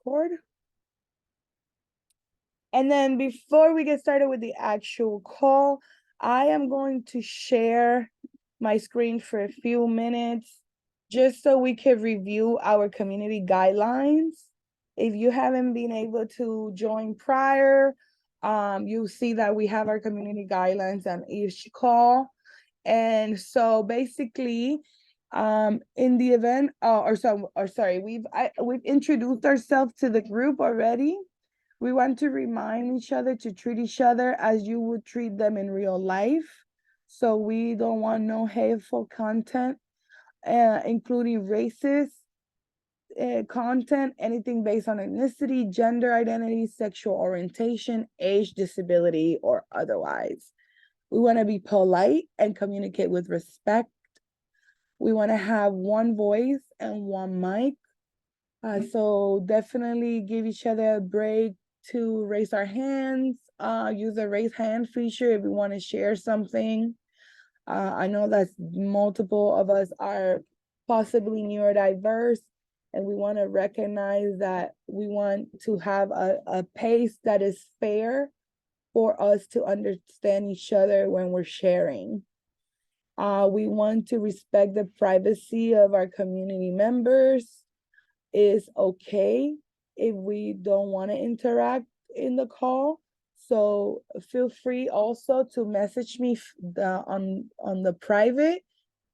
record. And then before we get started with the actual call, I am going to share my screen for a few minutes just so we can review our community guidelines. If you haven't been able to join prior, you'll see that we have our community guidelines on each call. And so basically, in the event, we've introduced ourselves to the group already. We want to remind each other to treat each other as you would treat them in real life. So we don't want no hateful content, including racist content, anything based on ethnicity, gender identity, sexual orientation, age, disability, or otherwise. We want to be polite and communicate with respect. We want to have one voice and one mic. So definitely give each other a break to raise our hands, use the raise hand feature if we want to share something. I know that multiple of us are possibly neurodiverse, and we want to recognize that we want to have a pace that is fair for us to understand each other when we're sharing. We want to respect the privacy of our community members. It's okay if we don't want to interact in the call. So feel free also to message me on the private,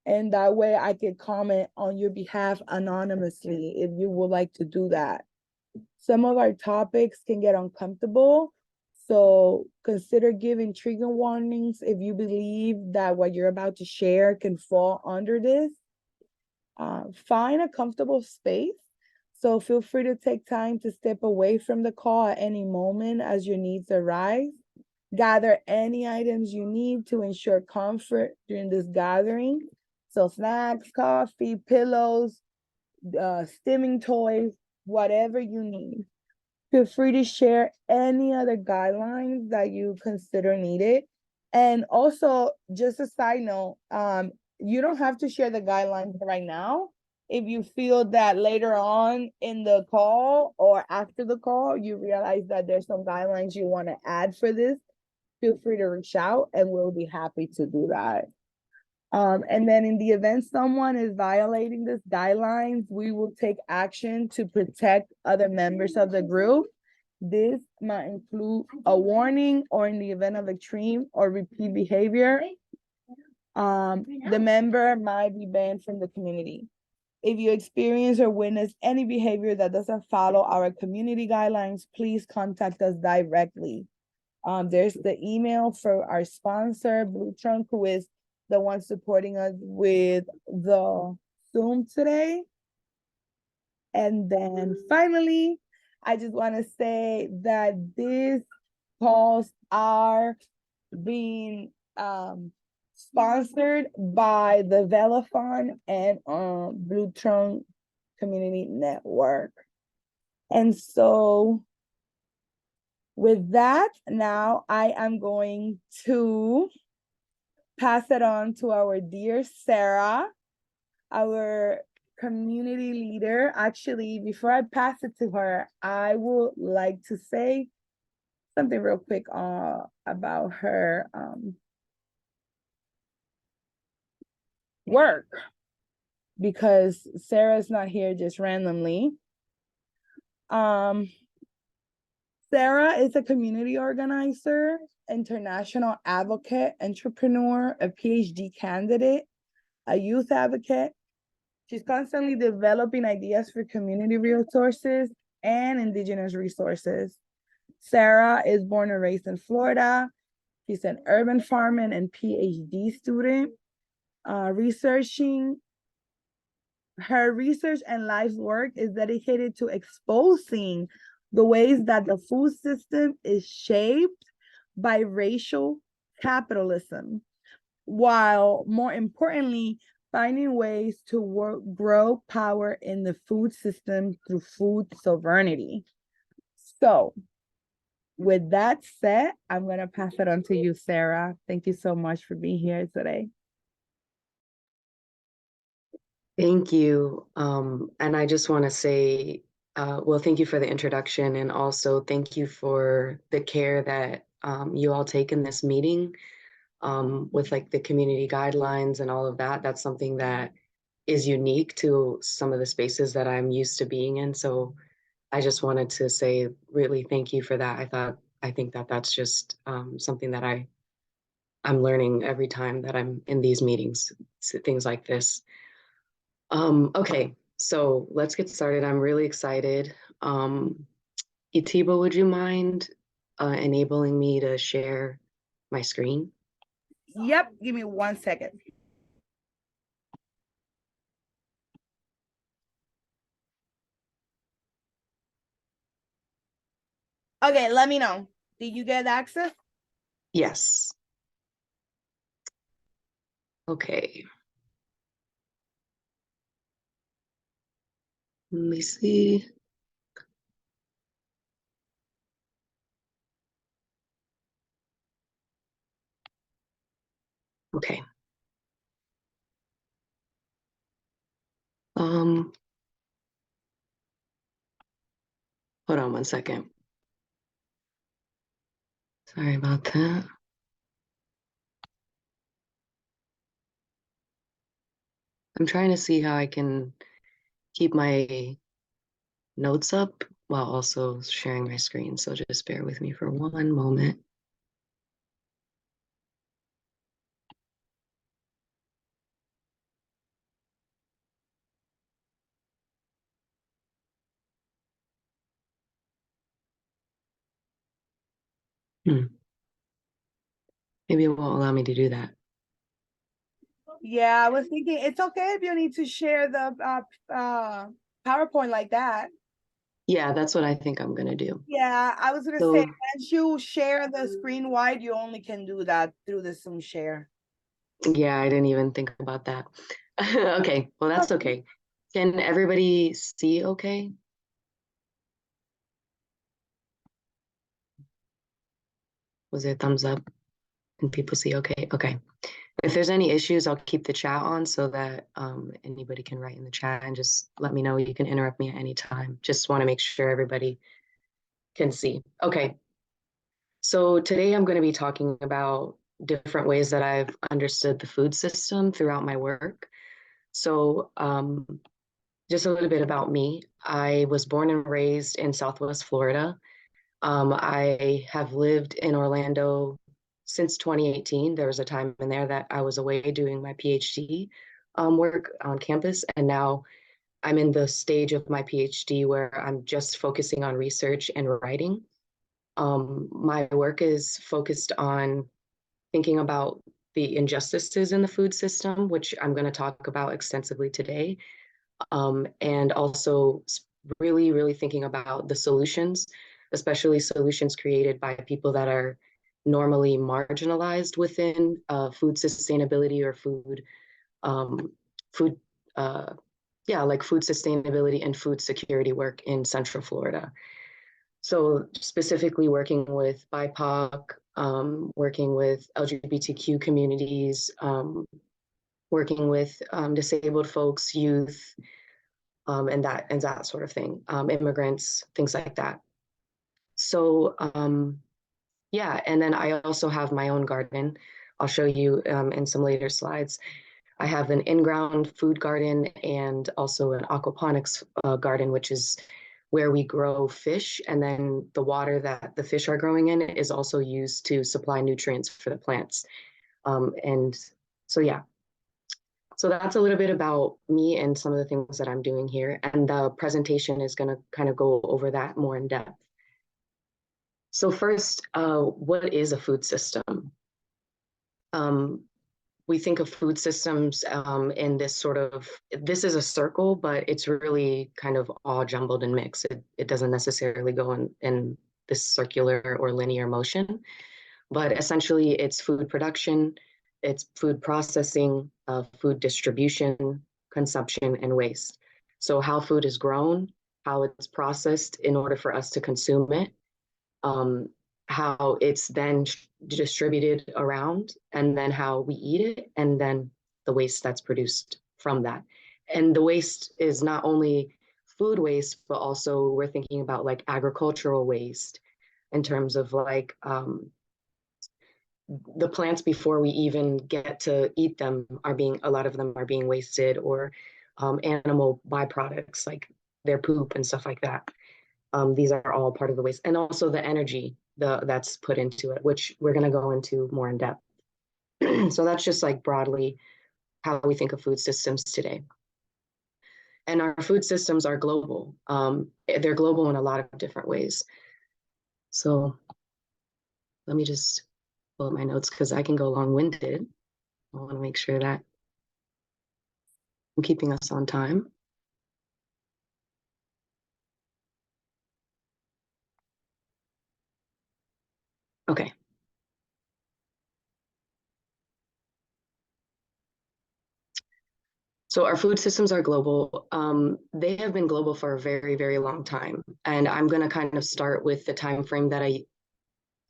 and that way I can comment on your behalf anonymously if you would like to do that. Some of our topics can get uncomfortable, so consider giving trigger warnings if you believe that what you're about to share can fall under this. Find a comfortable space. So feel free to take time to step away from the call at any moment as your needs arise. Gather any items you need to ensure comfort during this gathering. So snacks, coffee, pillows, stimming toys, whatever you need. Feel free to share any other guidelines that you consider needed. And also, just a side note, you don't have to share the guidelines right now. If you feel that later on in the call or after the call, you realize that there's some guidelines you want to add for this, feel free to reach out and we'll be happy to do that. And then in the event someone is violating this guidelines, we will take action to protect other members of the group. This might include a warning, or in the event of extreme or repeat behavior, the member might be banned from the community. If you experience or witness any behavior that doesn't follow our community guidelines, please contact us directly. There's the email for our sponsor, Blue Trunk, who is the one supporting us with the Zoom today. And then finally, I just want to say that these calls are being sponsored by the Velophone and Blue Trunk Community Network. And so with that, now I am going to pass it on to our dear Sarah, our community leader. Actually, before I pass it to her, I would like to say something real quick about her work, because Sarah's not here just randomly. Sarah is a community organizer, international advocate, entrepreneur, a PhD candidate, a youth advocate. She's constantly developing ideas for community resources and indigenous resources. Sarah is born and raised in Florida. She's an urban farming and PhD student. Her research and life's work is dedicated to exposing the ways that the food system is shaped by racial capitalism, while more importantly, finding ways to grow power in the food system through food sovereignty. So with that said, I'm going to pass it on to you, Sarah. Thank you so much for being here today. Thank you. And I just want to say Well, thank you for the introduction, and also thank you for the care that you all take in this meeting with like the community guidelines and all of that. That's something that is unique to some of the spaces that I'm used to being in. So I just wanted to say really thank you for that. I think that that's just something that I'm learning every time that I'm in these meetings, things like this. Okay, so let's get started. I'm really excited. Itiba, would you mind enabling me to share my screen? Yep, give me 1 second. Okay, let me know. Did you get access? Yes. Okay. Let me see. Okay. Um, Hold on 1 second. Sorry about that. I'm trying to see how I can keep my notes up while also sharing my screen. So just bear with me for one moment. Maybe it won't allow me to do that. Yeah, I was thinking it's okay if you need to share the PowerPoint like that. Yeah, that's what I think I'm gonna do. Yeah, I was gonna say, So once you share the screen wide, you only can do that through the Zoom share. yeah, I didn't even think about that. Okay, well, that's okay. Can everybody see okay? Was there a thumbs up? Can people see okay? Okay. If there's any issues, I'll keep the chat on so that anybody can write in the chat and just let me know. You can interrupt me at any time. Just want to make sure everybody can see. Okay. So today I'm going to be talking about different ways that I've understood the food system throughout my work. So just a little bit about me. I was born and raised in Southwest Florida. I have lived in Orlando since 2018. There was a time in there that I was away doing my PhD work on campus, and now I'm in the stage of my PhD where I'm just focusing on research and writing. My work is focused on thinking about the injustices in the food system, which I'm going to talk about extensively today, and also really, really thinking about the solutions, especially solutions created by people that are normally marginalized within food sustainability or um, food, uh, yeah, like food sustainability and food security work in Central Florida. So specifically working with BIPOC, working with LGBTQ communities, working with disabled folks, youth, and that sort of thing, immigrants, things like that. So yeah, and then I also have my own garden. I'll show you in some later slides. I have an in-ground food garden and also an aquaponics garden, which is where we grow fish, and then the water that the fish are growing in is also used to supply nutrients for the plants. And so yeah, so that's a little bit about me and some of the things that I'm doing here. And the presentation is going to kind of go over that more in depth. So first, what is a food system? Um, we think of food systems in this sort of, this is a circle, but it's really kind of all jumbled and mixed. It doesn't necessarily go in this circular or linear motion, but essentially it's food production, it's food processing, food distribution, consumption, and waste. So how food is grown, how it's processed in order for us to consume it, um, how it's then distributed around, and then how we eat it, and then the waste that's produced from that. And the waste is not only food waste, but also we're thinking about like agricultural waste in terms of like the plants before we even get to eat them are being, a lot of them are being wasted, or animal byproducts like their poop and stuff like that. These are all part of the waste, and also the energy that's put into it, which we're going to go into more in depth. So that's just like broadly how we think of food systems today. And our food systems are global. They're global in a lot of different ways. So let me just pull up my notes because I can go long-winded. I want to make sure that I'm keeping us on time. Okay. So our food systems are global. They have been global for a very, very long time. And I'm going to kind of start with the time frame that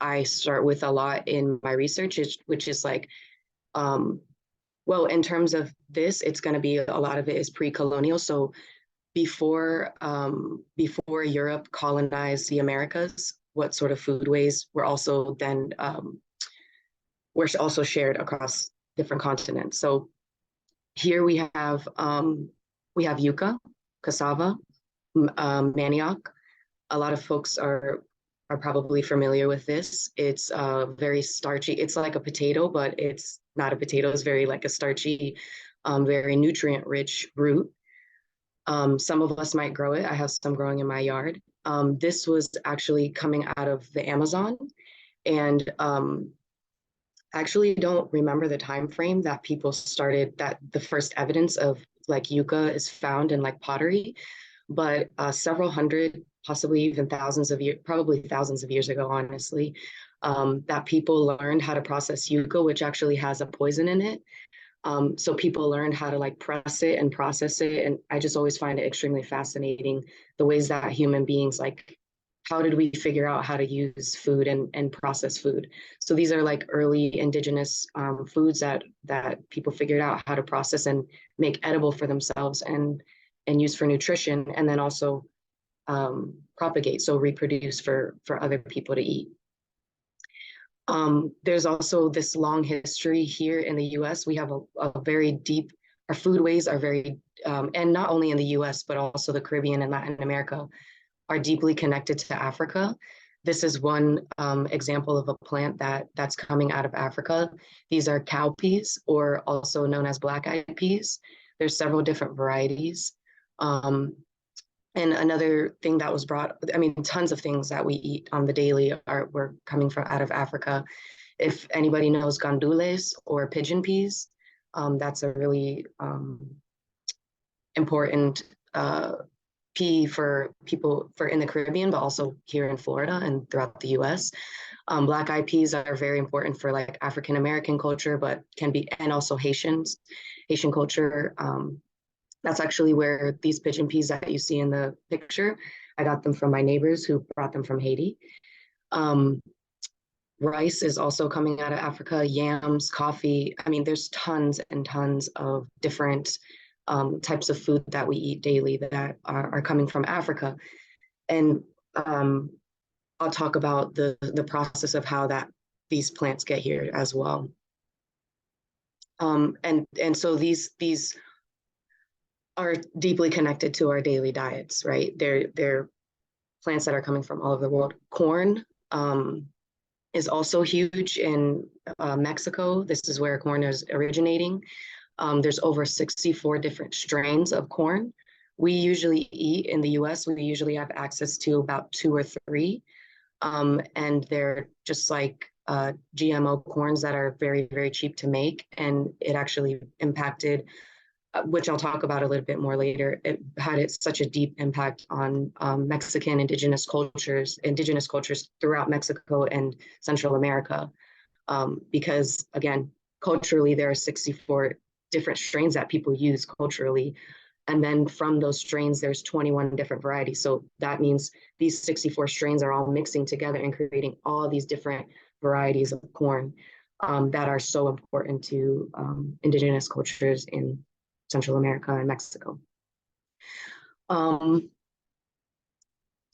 I start with a lot in my research, which is like, well, in terms of this, it's going to be a lot of it is pre-colonial. So before Europe colonized the Americas, what sort of foodways were also then were also shared across different continents. So here we have yuca, cassava, manioc. A lot of folks are probably familiar with this. It's very starchy. It's like a potato, but it's not a potato. It's very like a starchy, very nutrient-rich root. Some of us might grow it. I have some growing in my yard. This was actually coming out of the Amazon, and actually don't remember the time frame that people started, that the first evidence of like yucca is found in like pottery, but several hundred, possibly even thousands of years, probably thousands of years ago, honestly, that people learned how to process yucca, which actually has a poison in it. So people learned how to like press it and process it. And I just always find it extremely fascinating the ways that human beings, like, how did we figure out how to use food and process food? So these are like early indigenous foods that people figured out how to process and make edible for themselves and use for nutrition, and then also propagate, so reproduce for other people to eat. There's also this long history here in the US. We have a very deep, our foodways are very, and not only in the US, but also the Caribbean and Latin America are deeply connected to Africa. This is one example of a plant that's coming out of Africa. These are cowpeas, or also known as black-eyed peas. There's several different varieties. And another thing that was brought, I mean, tons of things that we eat on the daily were coming from out of Africa. If anybody knows gandules or pigeon peas, that's a really important pea for people for in the Caribbean, but also here in Florida and throughout the US. Black-eyed peas are very important for like African American culture, but can be, and also Haitian culture. That's actually where these pigeon peas that you see in the picture, I got them from my neighbors who brought them from Haiti. Rice is also coming out of Africa, yams, coffee. I mean, there's tons and tons of different types of food that we eat daily that are coming from Africa. And I'll talk about the process of how these plants get here as well. And so these are deeply connected to our daily diets, right? They're plants that are coming from all over the world. Corn is also huge in Mexico. This is where corn is originating. There's over 64 different strains of corn. We usually eat in the US, we usually have access to about 2 or 3. And they're just like GMO corns that are very, very cheap to make. And it actually impacted, which I'll talk about a little bit more later, it had such a deep impact on Mexican indigenous cultures throughout Mexico and Central America. Because again, culturally, there are 64 different strains that people use culturally. And then from those strains, there's 21 different varieties. So that means these 64 strains are all mixing together and creating all these different varieties of corn that are so important to indigenous cultures in Central America and Mexico.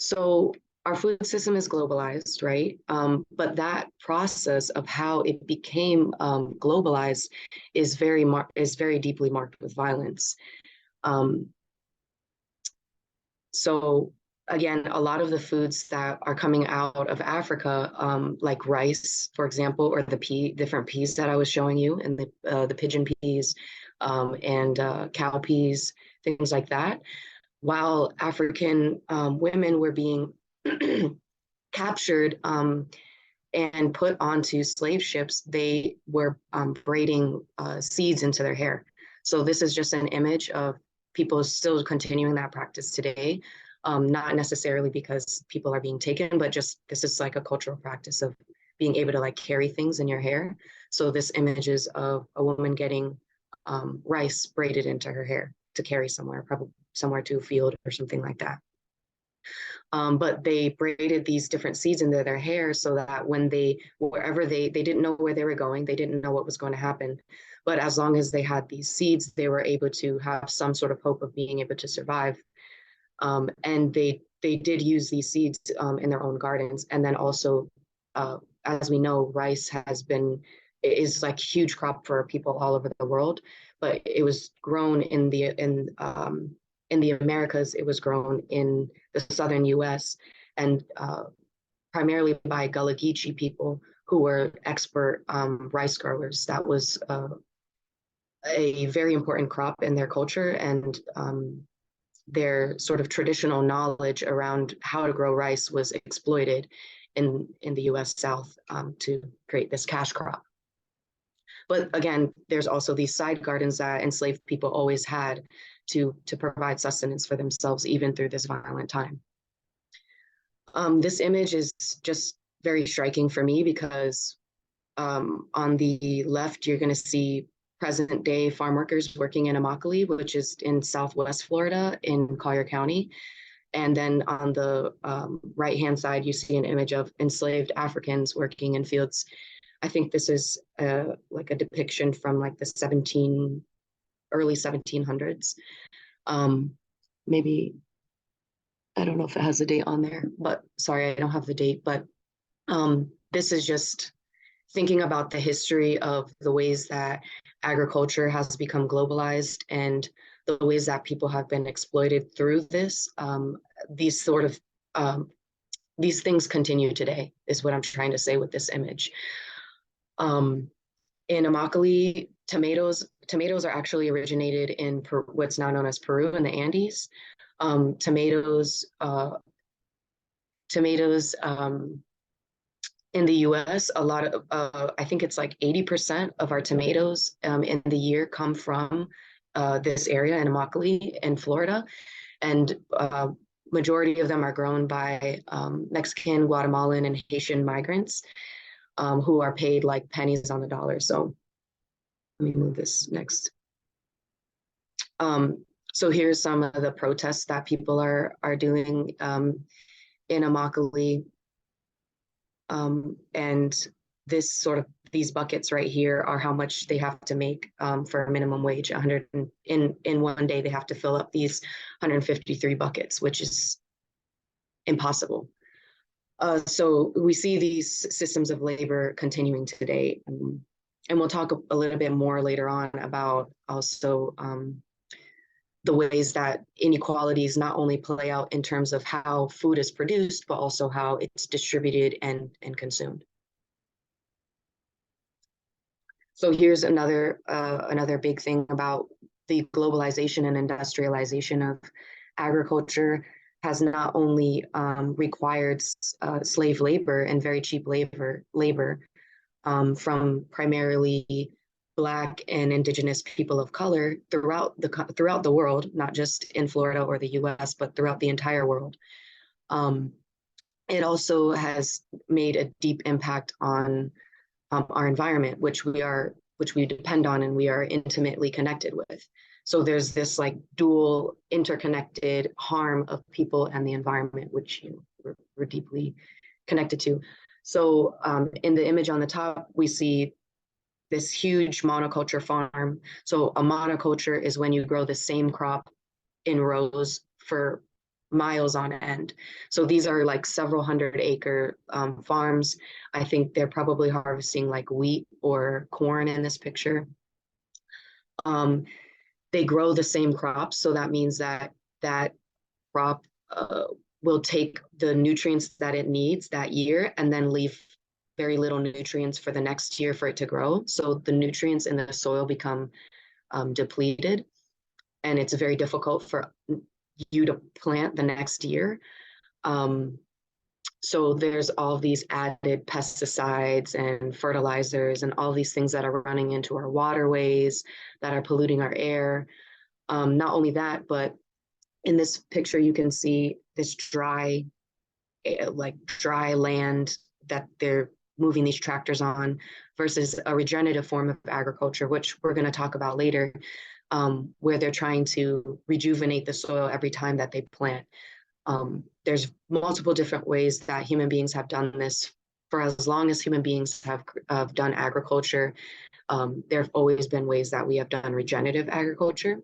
So our food system is globalized, right? But that process of how it became globalized is very deeply marked with violence. Um, so again, a lot of the foods that are coming out of Africa, like rice, for example, or the different peas that I was showing you, and the pigeon peas, and cow peas, things like that. While African women were being captured and put onto slave ships, they were braiding seeds into their hair. So this is just an image of people still continuing that practice today. Not necessarily because people are being taken, but just this is like a cultural practice of being able to like carry things in your hair. So this image is of a woman getting rice braided into her hair to carry somewhere, probably somewhere to a field or something like that. But they braided these different seeds into their hair so that when wherever they didn't know where they were going, they didn't know what was going to happen. But as long as they had these seeds, they were able to have some sort of hope of being able to survive. And they did use these seeds in their own gardens. And then also, as we know, rice is like a huge crop for people all over the world, but it was grown in the Americas. It was grown in the southern U.S. and primarily by Gullah Geechee people who were expert rice growers. That was a very important crop in their culture, and their sort of traditional knowledge around how to grow rice was exploited in the U.S. South to create this cash crop. But again, there's also these side gardens that enslaved people always had to provide sustenance for themselves, even through this violent time. This image is just very striking for me because on the left, you're going to see present day farm workers working in Immokalee, which is in Southwest Florida in Collier County. And then on the right-hand side, you see an image of enslaved Africans working in fields. I think this is like a depiction from like the early 1700s. Maybe, I don't know if it has a date on there, but sorry, I don't have the date. But this is just thinking about the history of the ways that agriculture has become globalized and the ways that people have been exploited through this. These sort of these things continue today, is what I'm trying to say with this image. In Immokalee, tomatoes are actually originated in what's now known as Peru in the Andes. Tomatoes in the US, a lot of, I think it's like 80% of our tomatoes in the year come from this area in Immokalee in Florida. And majority of them are grown by Mexican, Guatemalan, and Haitian migrants who are paid like pennies on the dollar. So let me move this next. So here's some of the protests that people are doing in Immokalee. And these buckets right here are how much they have to make for a minimum wage. In one day, they have to fill up these 153 buckets, which is impossible. So we see these systems of labor continuing today. And we'll talk a little bit more later on about also the ways that inequalities not only play out in terms of how food is produced, but also how it's distributed and consumed. So here's another big thing about the globalization and industrialization of agriculture has not only required slave labor and very cheap labor from primarily Black and Indigenous people of color throughout the world, not just in Florida or the U.S., but throughout the entire world. It also has made a deep impact on our environment, which we depend on and we are intimately connected with. So there's this like dual interconnected harm of people and the environment, which we're deeply connected to. So in the image on the top, we see this huge monoculture farm. So a monoculture is when you grow the same crop in rows for miles on end. So these are like several 100-acre farms. I think they're probably harvesting like wheat or corn in this picture. They grow the same crops, so that means that that crop will take the nutrients that it needs that year and then leave very little nutrients for the next year for it to grow. So the nutrients in the soil become depleted, and it's very difficult for you to plant the next year. So there's all these added pesticides and fertilizers and all these things that are running into our waterways that are polluting our air. Not only that, but in this picture, you can see this dry land that they're moving these tractors on versus a regenerative form of agriculture, which we're going to talk about later, where they're trying to rejuvenate the soil every time that they plant. There's multiple different ways that human beings have done this. For as long as human beings have done agriculture, there have always been ways that we have done regenerative agriculture.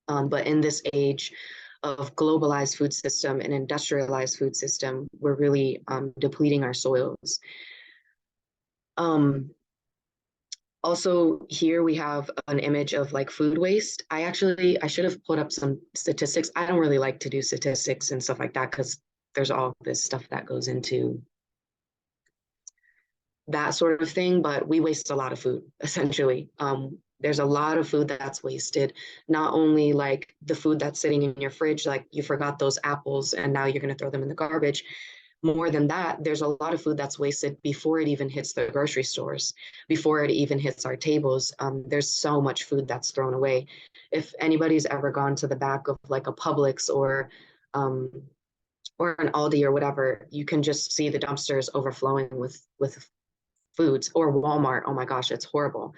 But in this age of globalized food system and industrialized food system, we're really depleting our soils. Also here we have an image of like food waste. I should have put up some statistics. I don't really like to do statistics and stuff like that because there's all this stuff that goes into that sort of thing, but we waste a lot of food, essentially. There's a lot of food that's wasted, not only like the food that's sitting in your fridge, like you forgot those apples and now you're going to throw them in the garbage. More than that, there's a lot of food that's wasted before it even hits the grocery stores, before it even hits our tables. There's so much food that's thrown away. If anybody's ever gone to the back of like a Publix or an Aldi or whatever, you can just see the dumpsters overflowing with foods, or Walmart. Oh my gosh, it's horrible.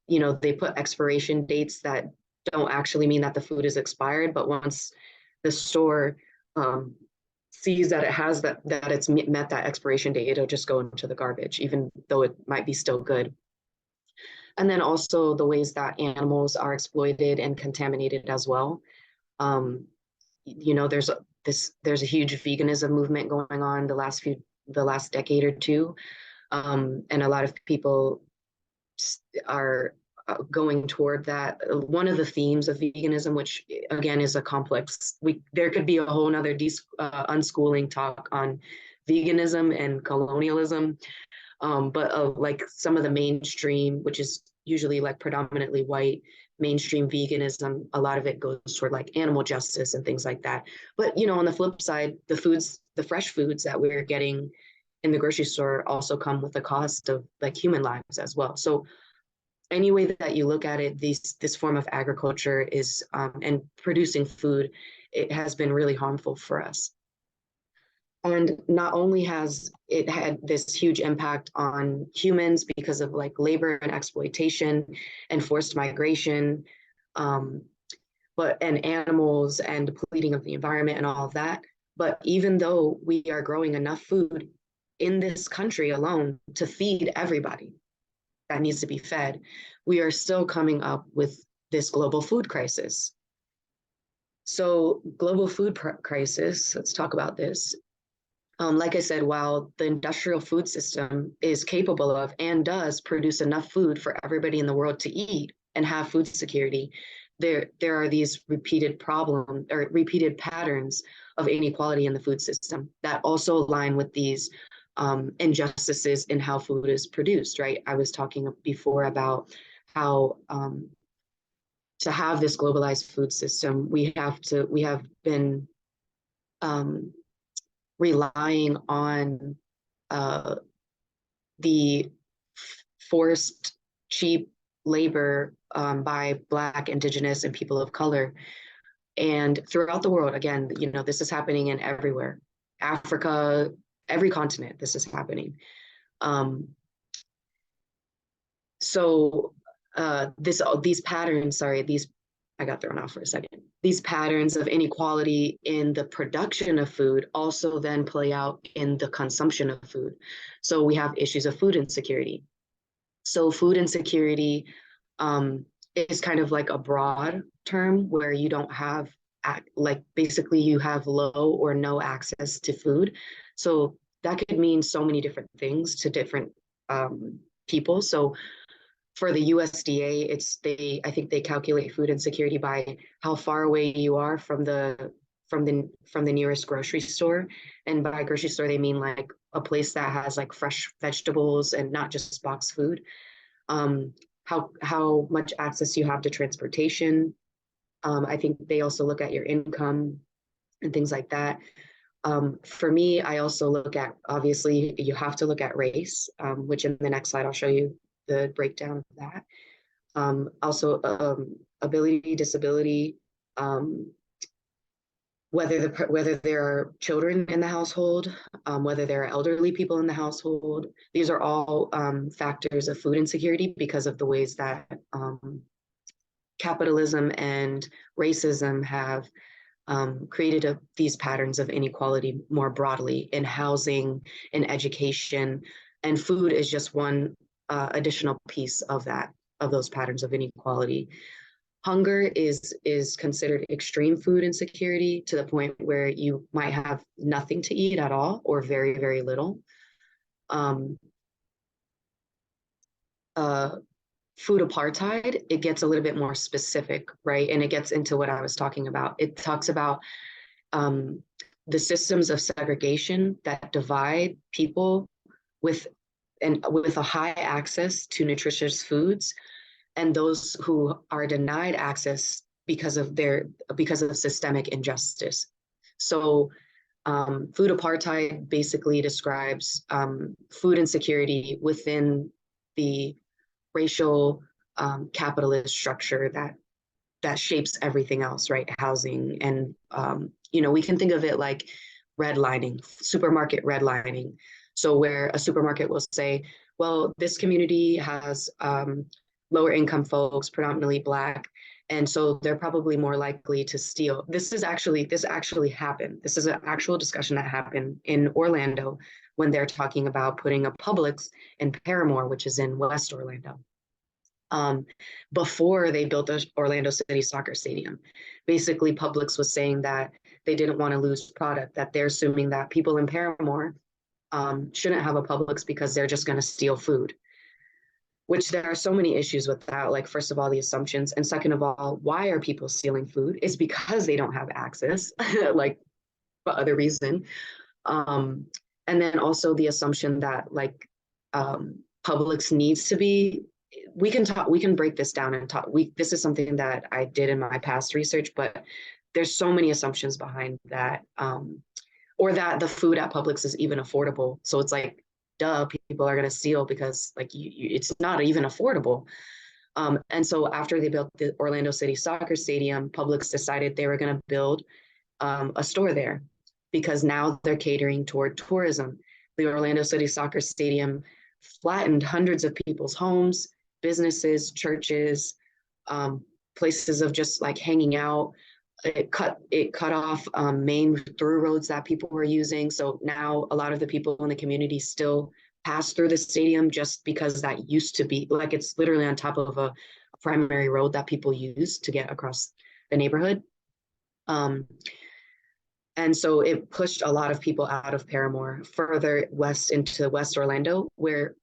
They put expiration dates that don't actually mean that the food is expired, but once the store sees that it has that it's met that expiration date, it'll just go into the garbage, even though it might be still good. And then also the ways that animals are exploited and contaminated as well. There's a huge veganism movement going on the last decade or two. And a lot of people are going toward that. One of the themes of veganism, which again is a complex, there could be a whole nother unschooling talk on veganism and colonialism. But like some of the mainstream, which is usually like predominantly white mainstream veganism, a lot of it goes toward like animal justice and things like that. But on the flip side, the fresh foods that we're getting in the grocery store also come with the cost of like human lives as well. So any way that you look at it, this form of agriculture is and producing food, it has been really harmful for us. And not only has it had this huge impact on humans because of like labor and exploitation and forced migration, and animals and depleting of the environment and all of that. But even though we are growing enough food in this country alone to feed everybody that needs to be fed, we are still coming up with this global food crisis. So global food crisis, let's talk about this. Like I said, while the industrial food system is capable of and does produce enough food for everybody in the world to eat and have food security, there are these repeated patterns of inequality in the food system that also align with these injustices in how food is produced, right? I was talking before about how to have this globalized food system, we have been relying on the forced cheap labor by Black, Indigenous, and people of color. And throughout the world, again, this is happening in everywhere. Africa, every continent, this is happening. These patterns, I got thrown off for a second. These patterns of inequality in the production of food also then play out in the consumption of food. So we have issues of food insecurity. So food insecurity is kind of like a broad term where you don't have like basically you have low or no access to food. So that could mean so many different things to different people. So for the USDA, I think they calculate food insecurity by how far away you are from the nearest grocery store. And by grocery store, they mean like a place that has like fresh vegetables and not just box food. How much access you have to transportation. I think they also look at your income and things like that. For me, I also look at, obviously, you have to look at race, which in the next slide, I'll show you the breakdown of that. Also, ability, disability, whether there are children in the household, whether there are elderly people in the household. These are all factors of food insecurity because of the ways that capitalism and racism have created these patterns of inequality more broadly in housing, in education, and food is just one additional piece of those patterns of inequality. Hunger is considered extreme food insecurity to the point where you might have nothing to eat at all or very, very little. Food apartheid, it gets a little bit more specific, right? And it gets into what I was talking about. It talks about the systems of segregation that divide people with a high access to nutritious foods and those who are denied access because of systemic injustice. So food apartheid basically describes food insecurity within the racial capitalist structure that shapes everything else, right? Housing and we can think of it like redlining, supermarket redlining. So where a supermarket will say, well, this community has lower income folks, predominantly Black, and so they're probably more likely to steal. This actually happened. This is an actual discussion that happened in Orlando when they're talking about putting a Publix in Paramore, which is in West Orlando. Before they built the Orlando City Soccer Stadium. Basically, Publix was saying that they didn't want to lose product, that they're assuming that people in Paramore shouldn't have a Publix because they're just going to steal food, which there are so many issues with that. Like, first of all, the assumptions. And second of all, why are people stealing food? It's because they don't have access, like for other reason. And then also the assumption that like Publix needs to be, we can break this down and talk. This is something that I did in my past research, but there's so many assumptions behind that, or that the food at Publix is even affordable. So it's like, duh, people are going to steal because like it's not even affordable. And so after they built the Orlando City Soccer Stadium, Publix decided they were going to build a store there because now they're catering toward tourism. The Orlando City Soccer Stadium flattened hundreds of people's homes, businesses, churches, places of just like hanging out. It cut off main through roads that people were using. So now a lot of the people in the community still pass through the stadium just because that used to be like, it's literally on top of a primary road that people use to get across the neighborhood. And so it pushed a lot of people out of Paramore further west into West Orlando, where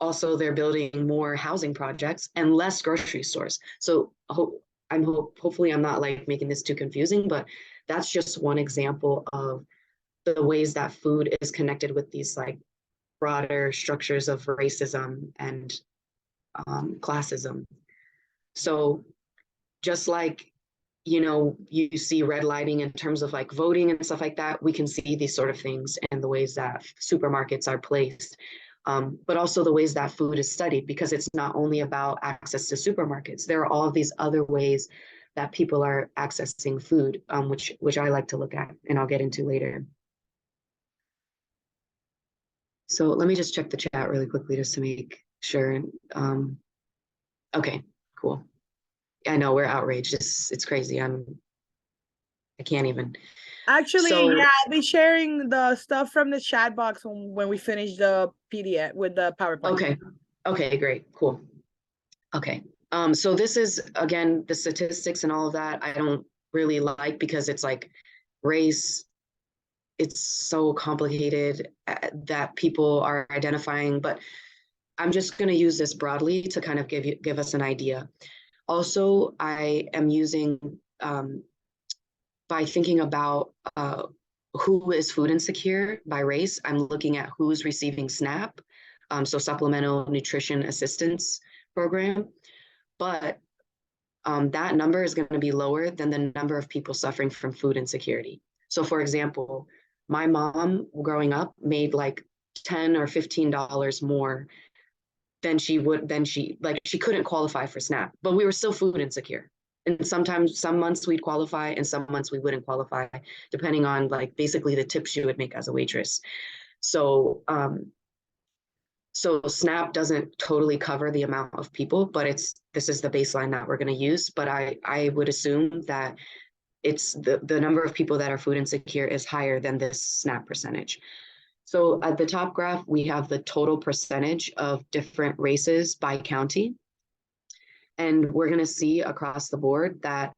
also they're building more housing projects and less grocery stores. So hopefully I'm not like making this too confusing, but that's just one example of the ways that food is connected with these like broader structures of racism and classism. So just like, you see redlining in terms of like voting and stuff like that, we can see these sort of things and the ways that supermarkets are placed. But also the ways that food is studied, because it's not only about access to supermarkets. There are all of these other ways that people are accessing food, which I like to look at, and I'll get into later. So let me just check the chat really quickly just to make sure. Okay, cool. I know we're outraged. It's crazy. I can't even. Actually, yeah, I'll be sharing the stuff from the chat box when we finish the PDF with the PowerPoint. Okay, great, cool. Okay, so this is, again, the statistics and all of that. really like, because it's like race, it's so complicated that people are identifying, but I'm just going to use this broadly to kind of give us an idea. Also, I am using by thinking about who is food insecure by race, I'm looking at who's receiving SNAP, so Supplemental Nutrition Assistance Program, but that number is going to be lower than the number of people suffering from food insecurity. So, for example, my mom growing up made like $10 or $15 more than she couldn't qualify for SNAP, but we were still food insecure. And sometimes some months we'd qualify and some months we wouldn't qualify, depending on like basically the tips she would make as a waitress. So so SNAP doesn't totally cover the amount of people, but this is the baseline that we're going to use. But I would assume that it's the number of people that are food insecure is higher than this SNAP percentage. So at the top graph, we have the total percentage of different races by county. And we're going to see across the board that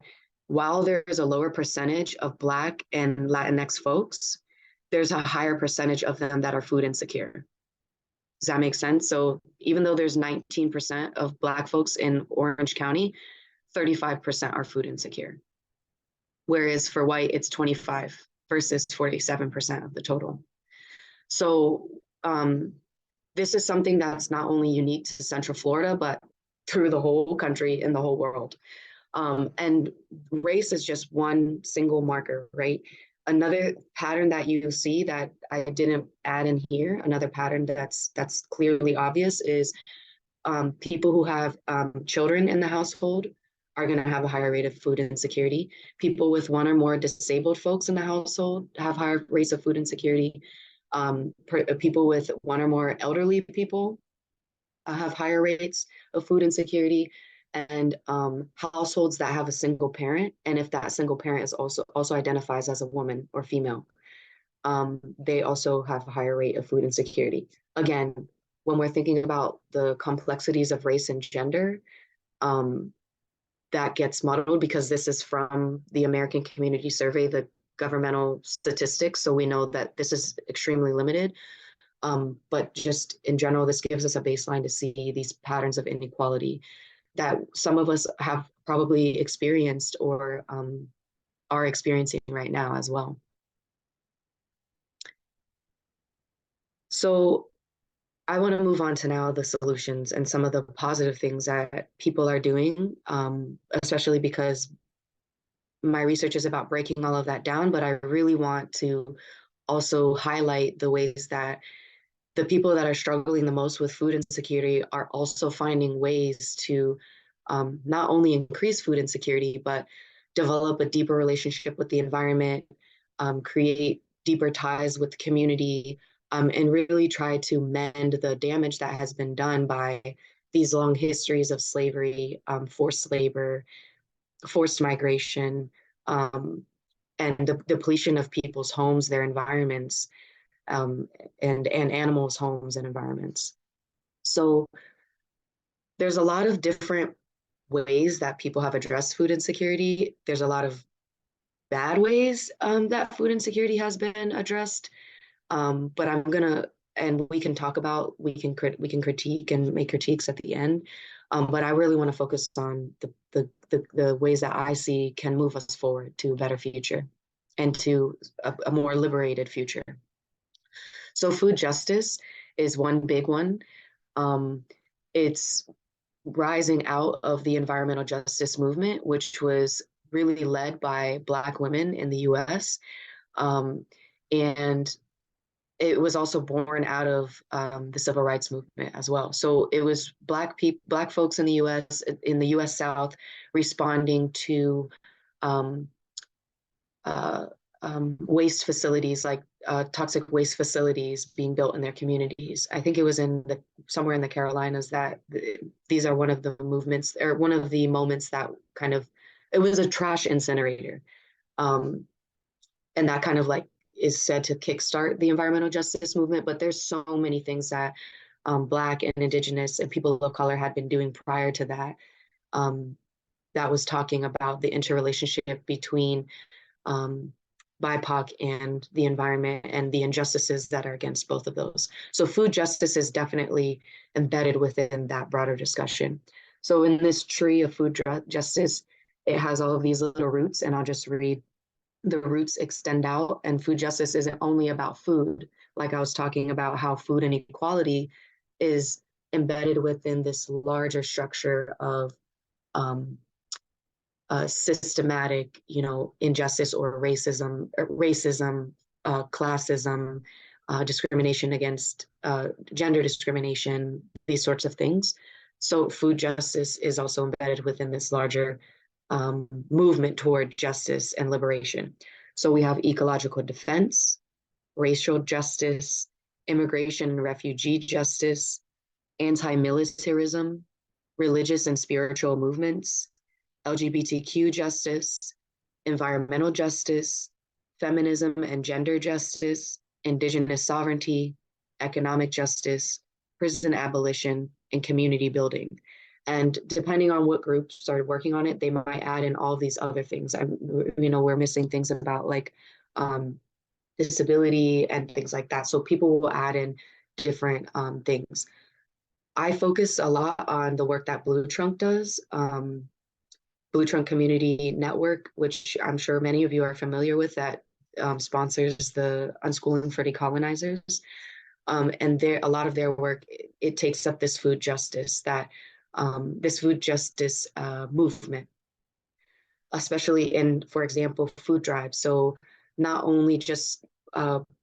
while there's a lower percentage of Black and Latinx folks, there's a higher percentage of them that are food insecure. Does that make sense? So even though there's 19% of Black folks in Orange County, 35% are food insecure. Whereas for white, it's 25 versus 47% of the total. So this is something that's not only unique to Central Florida, but through the whole country and the whole world. And race is just one single marker, right? Another pattern that you see that I didn't add in here, another pattern that's clearly obvious is people who have children in the household are going to have a higher rate of food insecurity. People with one or more disabled folks in the household have higher rates of food insecurity. People with one or more elderly people have higher rates of food insecurity, and households that have a single parent, and if that single parent is also identifies as a woman or female, they also have a higher rate of food insecurity. Again, when we're thinking about the complexities of race and gender, that gets muddled because this is from the American Community Survey, the governmental statistics, so we know that this is extremely limited. But just in general, this gives us a baseline to see these patterns of inequality that some of us have probably experienced or are experiencing right now as well. So I want to move on to now the solutions and some of the positive things that people are doing, especially because my research is about breaking all of that down, but I really want to also highlight the ways that the people that are struggling the most with food insecurity are also finding ways to not only increase food insecurity, but develop a deeper relationship with the environment, create deeper ties with the community, and really try to mend the damage that has been done by these long histories of slavery, forced labor, forced migration, and the depletion of people's homes, their environments, and animals' homes and environments. So there's a lot of different ways that people have addressed food insecurity. There's a lot of bad ways that food insecurity has been addressed. But I'm gonna, and we can talk about, we can critique and make critiques at the end. But I really want to focus on the ways that I see can move us forward to a better future and to a more liberated future. So food justice is one big one. It's rising out of the environmental justice movement, which was really led by Black women in the US. And it was also born out of the civil rights movement as well. So it was Black folks in the US South, responding to waste facilities, like toxic waste facilities being built in their communities. I think it was somewhere in the Carolinas that these are one of the movements, or one of the moments that kind of, it was a trash incinerator. And that kind of like is said to kickstart the environmental justice movement, but there's so many things that Black and Indigenous and people of color had been doing prior to that. that was talking about the interrelationship between BIPOC and the environment and the injustices that are against both of those. So food justice is definitely embedded within that broader discussion. So in this tree of food justice, it has all of these little roots, and I'll just read. The roots extend out, and food justice isn't only about food. Like I was talking about how food inequality is embedded within this larger structure of um, systematic, injustice or racism, classism, discrimination against gender discrimination, these sorts of things. So food justice is also embedded within this larger movement toward justice and liberation. So we have ecological defense, racial justice, immigration and refugee justice, anti-militarism, religious and spiritual movements, LGBTQ justice, environmental justice, feminism and gender justice, indigenous sovereignty, economic justice, prison abolition, and community building. And depending on what group started working on it, they might add in all these other things. We're missing things about like disability and things like that. So people will add in different things. I focus a lot on the work that Blue Trunk does. Blue Trunk Community Network, which I'm sure many of you are familiar with, that sponsors the Unschooling for Decolonizers. And a lot of their work, it takes up this food justice, movement, especially in, for example, food drives. So not only just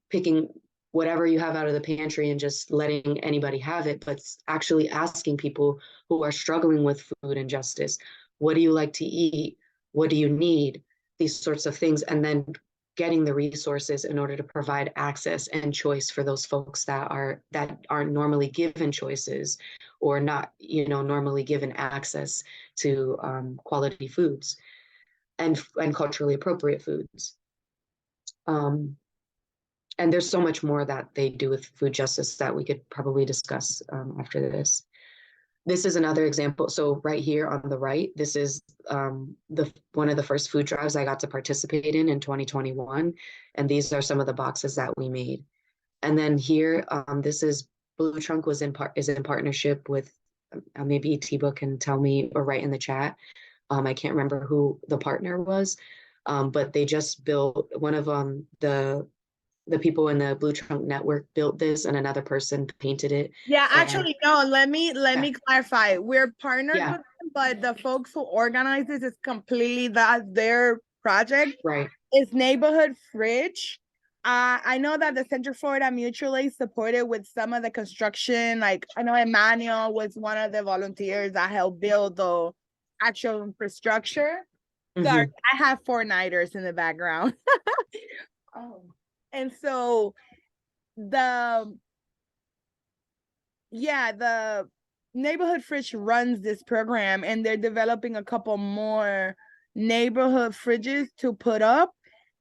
picking whatever you have out of the pantry and just letting anybody have it, but actually asking people who are struggling with food injustice, what do you like to eat? What do you need? These sorts of things. And then getting the resources in order to provide access and choice for those folks that aren't normally given choices or not, normally given access to quality foods and culturally appropriate foods. And there's so much more that they do with food justice that we could probably discuss after this. This is another example. So right here on the right, this is one of the first food drives I got to participate in 2021. And these are some of the boxes that we made. And then here, this is Blue Trunk is in partnership with, maybe Tiba can tell me or write in the chat. I can't remember who the partner was, but they just built, one of the people in the Blue Trunk network built this, and another person painted it. Yeah, actually, no, let me clarify. We're partnered Yeah. with them, but the folks who organize this is completely their project. Right. It's Neighborhood Fridge. I know that the Center Florida Mutual Aid supported with some of the construction. Like, I know Emmanuel was one of the volunteers that helped build the actual infrastructure. Sorry, I have 4-nighters in the background. And so the Neighborhood Fridge runs this program, and they're developing a couple more neighborhood fridges to put up.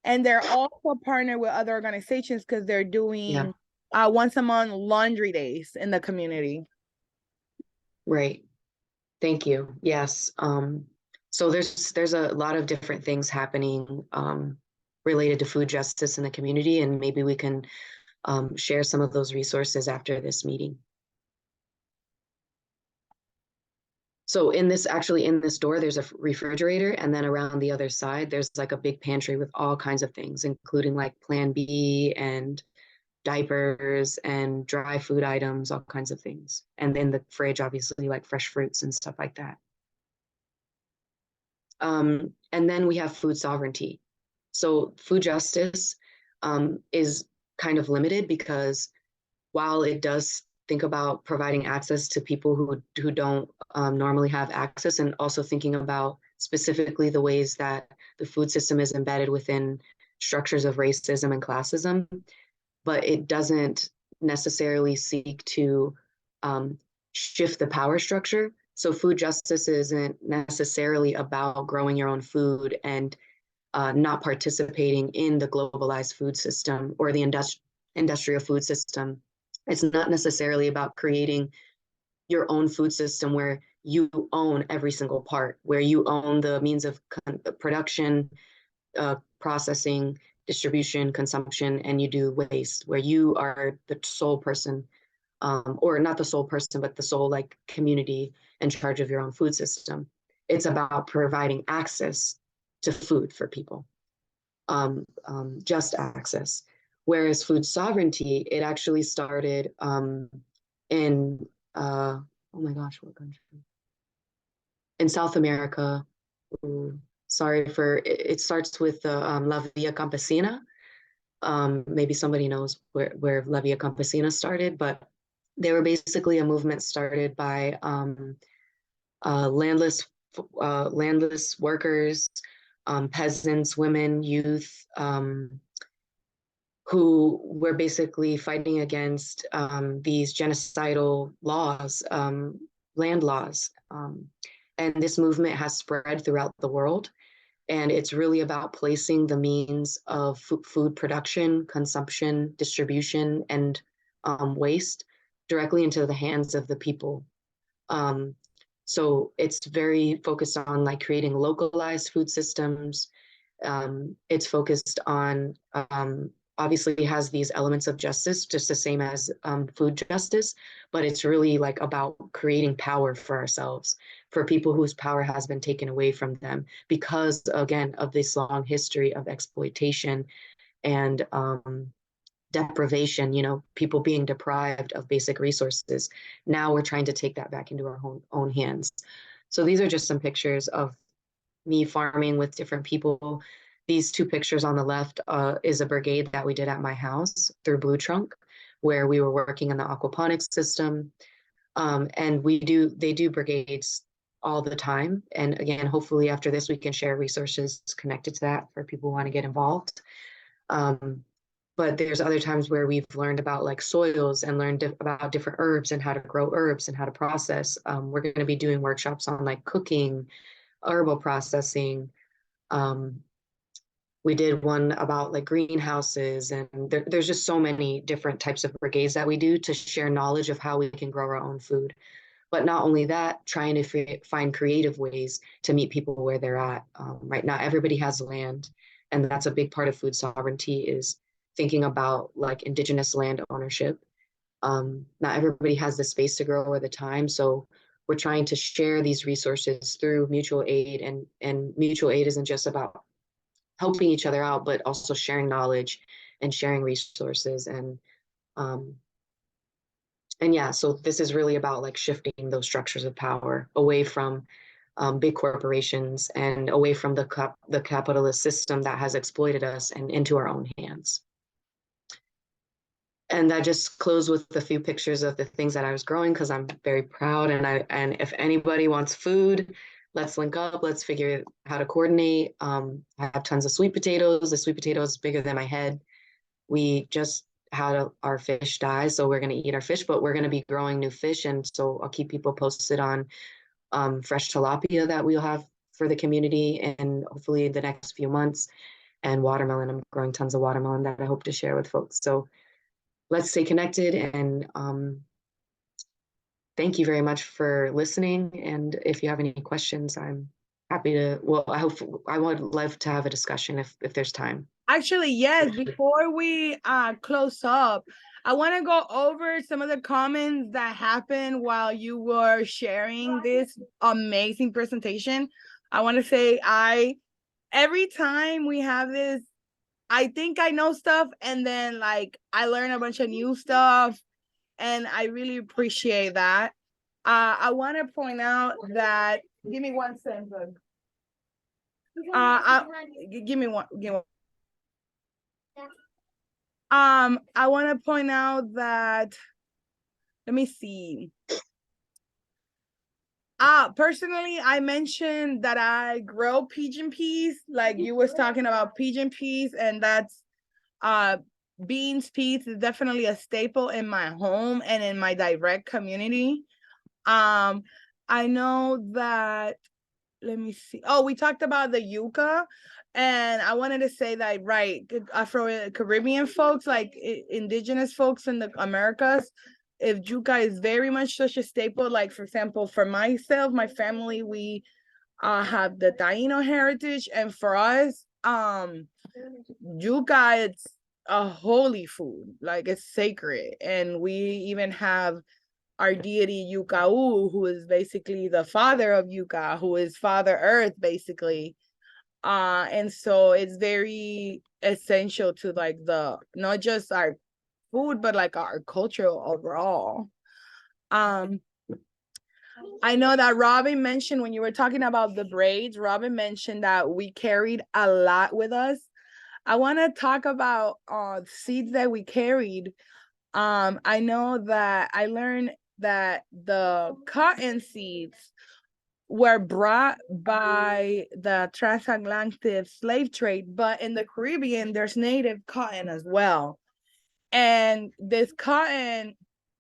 And they're also partnered with other organizations because they're doing once a month laundry days in the community. Right. Thank you. Yes. So there's a lot of different things happening related to food justice in the community, and maybe we can share some of those resources after this meeting. So in this door, there's a refrigerator, and then around the other side, there's like a big pantry with all kinds of things, including like Plan B and diapers and dry food items, all kinds of things. And in the fridge, obviously, like fresh fruits and stuff like that. And then we have food sovereignty. So food justice is kind of limited because while it does think about providing access to people who don't normally have access, and also thinking about specifically the ways that the food system is embedded within structures of racism and classism, but it doesn't necessarily seek to shift the power structure. So food justice isn't necessarily about growing your own food and not participating in the globalized food system or the industrial food system. It's not necessarily about creating your own food system where you own every single part, where you own the means of production, processing, distribution, consumption, and you do waste, where you are the sole person, or not the sole person, but the sole like community in charge of your own food system. It's about providing access to food for people, just access. Whereas food sovereignty, it actually started in, oh my gosh, what country? In South America. Ooh, sorry for, it starts with the La Via Campesina. Maybe somebody knows where La Via Campesina started, but they were basically a movement started by landless workers, peasants, women, youth, who were basically fighting against these genocidal laws, land laws. And this movement has spread throughout the world. And it's really about placing the means of food production, consumption, distribution, and waste directly into the hands of the people. So it's very focused on like creating localized food systems. It's focused on, obviously has these elements of justice, just the same as food justice, but it's really like about creating power for ourselves, for people whose power has been taken away from them because, again, of this long history of exploitation and deprivation, you know, people being deprived of basic resources. Now we're trying to take that back into our own hands. So these are just some pictures of me farming with different people. These two pictures on the left is a brigade that we did at my house through Blue Trunk, where we were working in the aquaponics system. And they do brigades all the time. And again, hopefully after this, we can share resources connected to that for people who want to get involved. But there's other times where we've learned about like soils and learned about different herbs and how to grow herbs and how to process. We're going to be doing workshops on like cooking, herbal processing. We did one about like greenhouses, and there's just so many different types of brigades that we do to share knowledge of how we can grow our own food. But not only that, trying to find creative ways to meet people where they're at. Right now, everybody has land, and that's a big part of food sovereignty is thinking about like indigenous land ownership. Not everybody has the space to grow or the time, so we're trying to share these resources through mutual aid, and mutual aid isn't just about helping each other out, but also sharing knowledge and sharing resources. And yeah, so this is really about like shifting those structures of power away from big corporations and away from the capitalist system that has exploited us and into our own hands. And I just close with a few pictures of the things that I was growing because I'm very proud. And if anybody wants food, let's link up. Let's figure out how to coordinate. I have tons of sweet potatoes. The sweet potato is bigger than my head. We just had our fish die, so we're going to eat our fish, but we're going to be growing new fish. And so I'll keep people posted on fresh tilapia that we'll have for the community and hopefully the next few months. And watermelon, I'm growing tons of watermelon that I hope to share with folks. So let's stay connected, and thank you very much for listening. And if you have any questions, I'm happy to, well, I would love to have a discussion if there's time. Actually, yes, before we close up, I want to go over some of the comments that happened while you were sharing this amazing presentation. I want to say every time we have this, I think I know stuff, and then like I learn a bunch of new stuff, and I really appreciate that. I want to point out that, give me 1 second. Give me one. I want to point out that, let me see. Personally, I mentioned that I grow pigeon peas, like you was talking about pigeon peas, and that's beans, peas is definitely a staple in my home and in my direct community. I know that, let me see. Oh, we talked about the yucca, and I wanted to say that, right, Afro-Caribbean folks, like indigenous folks in the Americas, if yuca is very much such a staple, like for example, for myself, my family, we have the Taino heritage, and for us, yuca, it's a holy food, like it's sacred, and we even have our deity Yucau, who is basically the father of yuca, who is Father Earth, basically. And so it's very essential to like the not just our food, but like our culture overall. Um, I know that Robin mentioned when you were talking about the braids, Robin mentioned that we carried a lot with us. I want to talk about seeds that we carried. I know that I learned that the cotton seeds were brought by the transatlantic slave trade, but in the Caribbean, there's native cotton as well. And this cotton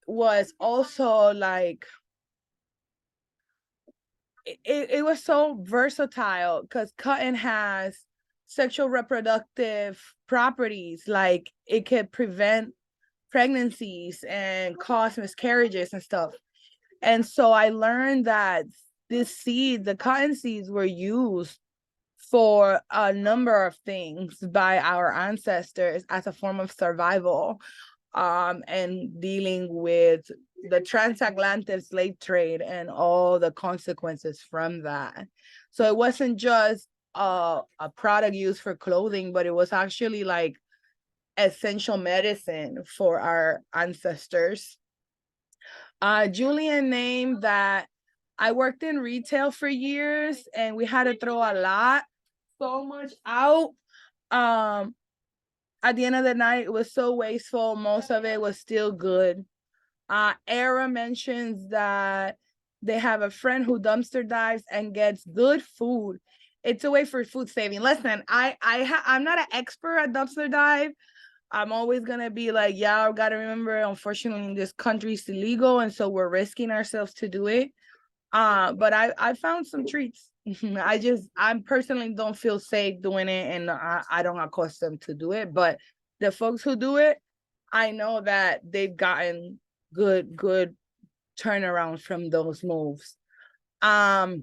was also like, it was so versatile because cotton has sexual reproductive properties, like it could prevent pregnancies and cause miscarriages and stuff. And so I learned that the cotton seeds were used for a number of things by our ancestors as a form of survival, and dealing with the transatlantic slave trade and all the consequences from that. So it wasn't just a product used for clothing, but it was actually like essential medicine for our ancestors. Julian named that I worked in retail for years and we had to throw so much out. At the end of the night, it was so wasteful. Most of it was still good. Era mentions that they have a friend who dumpster dives and gets good food. It's a way for food saving. Listen, I'm not an expert at dumpster dive. I'm always gonna be like, y'all gotta remember, unfortunately, in this country it's illegal, and so we're risking ourselves to do it. But I found some treats. I personally don't feel safe doing it, and I don't accustomed to do it. But the folks who do it, I know that they've gotten good turnaround from those moves. I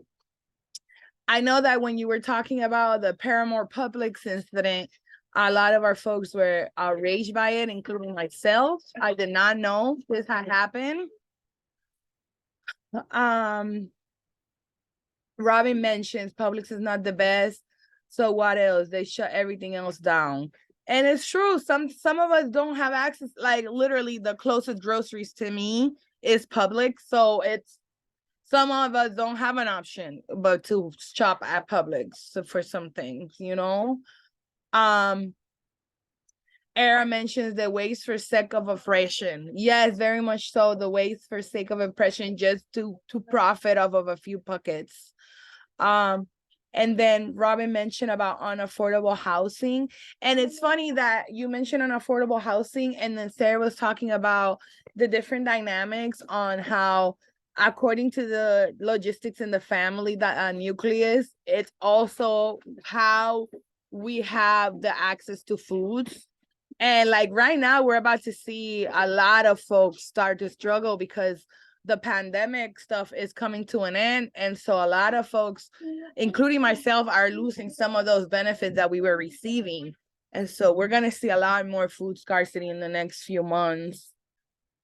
know that when you were talking about the Paramore Publix incident, a lot of our folks were outraged by it, including myself. I did not know this had happened. Robin mentions Publix is not the best. So what else? They shut everything else down. And it's true. Some of us don't have access. Like literally the closest groceries to me is Publix. So it's some of us don't have an option but to shop at Publix for some things, you know. Era mentions the waste for sake of oppression. Yes, very much so. The waste for sake of oppression, just to profit off of a few pockets. And then Robin mentioned about unaffordable housing. And it's funny that you mentioned unaffordable housing, and then Sarah was talking about the different dynamics on how, according to the logistics in the family, that nucleus, it's also how we have the access to foods. And like right now, we're about to see a lot of folks start to struggle because the pandemic stuff is coming to an end. And so a lot of folks, including myself, are losing some of those benefits that we were receiving. And so we're going to see a lot more food scarcity in the next few months.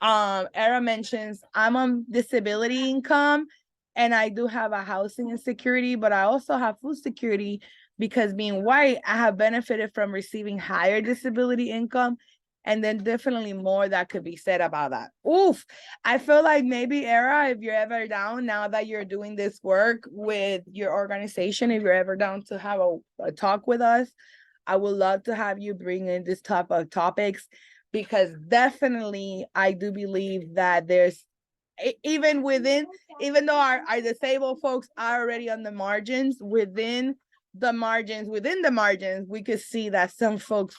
Era mentions I'm on disability income and I do have a housing insecurity, but I also have food security because being white, I have benefited from receiving higher disability income. And then definitely more that could be said about that. Oof. I feel like maybe Era, if you're ever down, now that you're doing this work with your organization, if you're ever down to have a talk with us, I would love to have you bring in this type of topics, because definitely I do believe that there's, even though our disabled folks are already on the margins, within the margins, we could see that some folks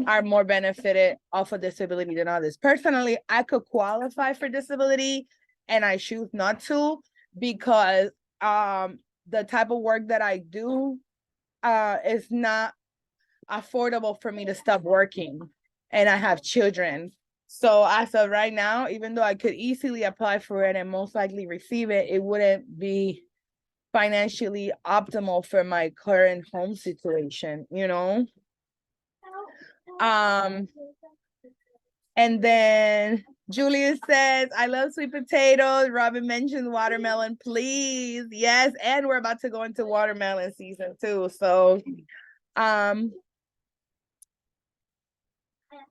are more benefited off of disability than others. Personally, I could qualify for disability and I choose not to because the type of work that I do is not affordable for me to stop working, and I have children. So as of right now, even though I could easily apply for it and most likely receive it, it wouldn't be financially optimal for my current home situation, you know? And then Julius says, I love sweet potatoes. Robin mentioned watermelon, please. Yes, and we're about to go into watermelon season too. So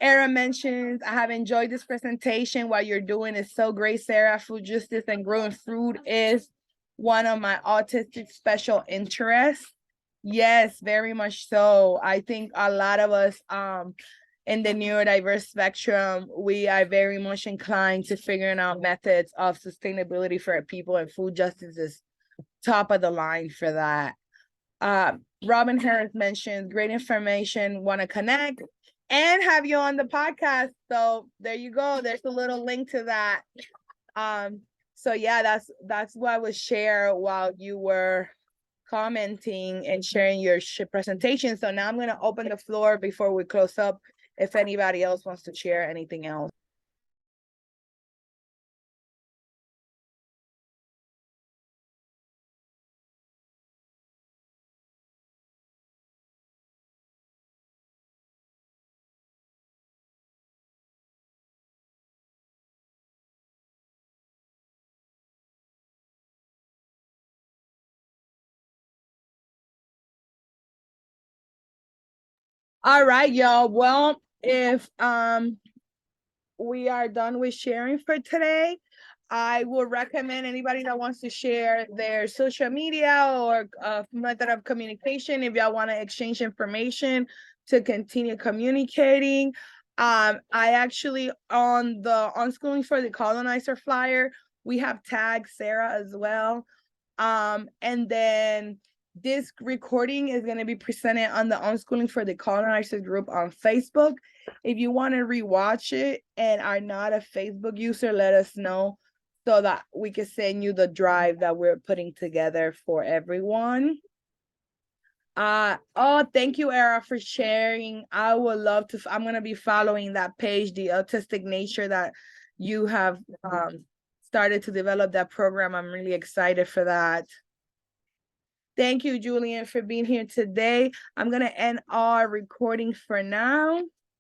Era mentions, I have enjoyed this presentation. What you're doing is so great, Sarah. Food justice and growing food is one of my autistic special interests. Yes, very much so. I think a lot of us in the neurodiverse spectrum, we are very much inclined to figuring out methods of sustainability for our people, and food justice is top of the line for that. Robin Harris mentioned great information, want to connect and have you on the podcast. So there you go. There's a little link to that. So yeah, that's what I would share while you were commenting and sharing your presentation. So now I'm going to open the floor before we close up if anybody else wants to share anything else. All right, y'all. Well, if we are done with sharing for today, I will recommend anybody that wants to share their social media or method of communication, if y'all want to exchange information to continue communicating. I actually, on the Unschooling for the Colonizer flyer, we have tagged Sarah as well. And then this recording is going to be presented on the Unschooling for the Colonizer group on Facebook. If you want to rewatch it and are not a Facebook user, let us know so that we can send you the drive that we're putting together for everyone. Oh, thank you, Era, for sharing. I would love to. I'm going to be following that page, the autistic nature that you have started to develop that program. I'm really excited for that. Thank you, Julian, for being here today. I'm going to end our recording for now.